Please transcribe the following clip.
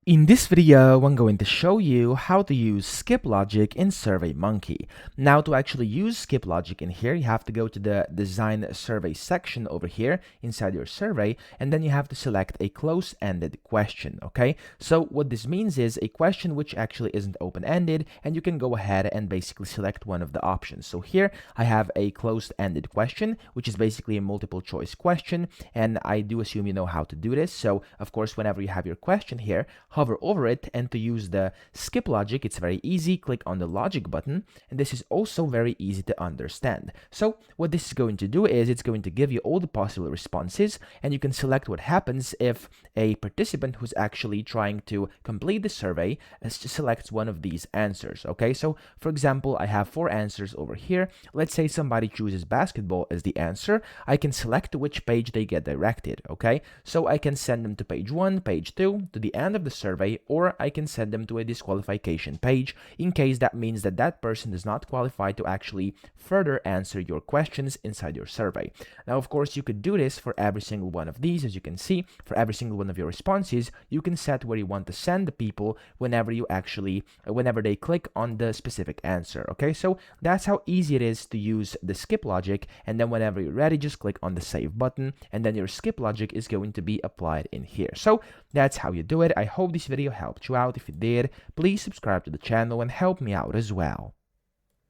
In this video, I'm going to show you how to use skip logic in SurveyMonkey. Now, to actually use skip logic in here, you have to go to the design survey section over here inside your survey, and then you have to select a close-ended question, okay? So what this means is a question which actually isn't open-ended, and you can go ahead and basically select one of the options. So here I have a closed-ended question, which is basically a multiple choice question, and I do assume you know how to do this. So of course, whenever you have your question here, hover over it, and to use the skip logic, it's very easy. Click on the logic button, and this is also very easy to understand. So what this is going to do is it's going to give you all the possible responses, and you can select what happens if a participant who's actually trying to complete the survey selects one of these answers. Okay, so for example, I have 4 answers over here. Let's say somebody chooses basketball as the answer. I can select to which page they get directed. Okay, so I can send them to page 1, page 2, to the end of the survey, or I can send them to a disqualification page in case that means that that person does not qualify to actually further answer your questions inside your survey. Now, of course, you could do this for every single one of these. As you can see, for every single one of your responses, you can set where you want to send the people whenever they click on the specific answer. Okay, so that's how easy it is to use the skip logic, and then whenever you're ready, just click on the save button, and then your skip logic is going to be applied in here. So that's how you do it. I hope this video helped you out. If it did, please subscribe to the channel and help me out as well.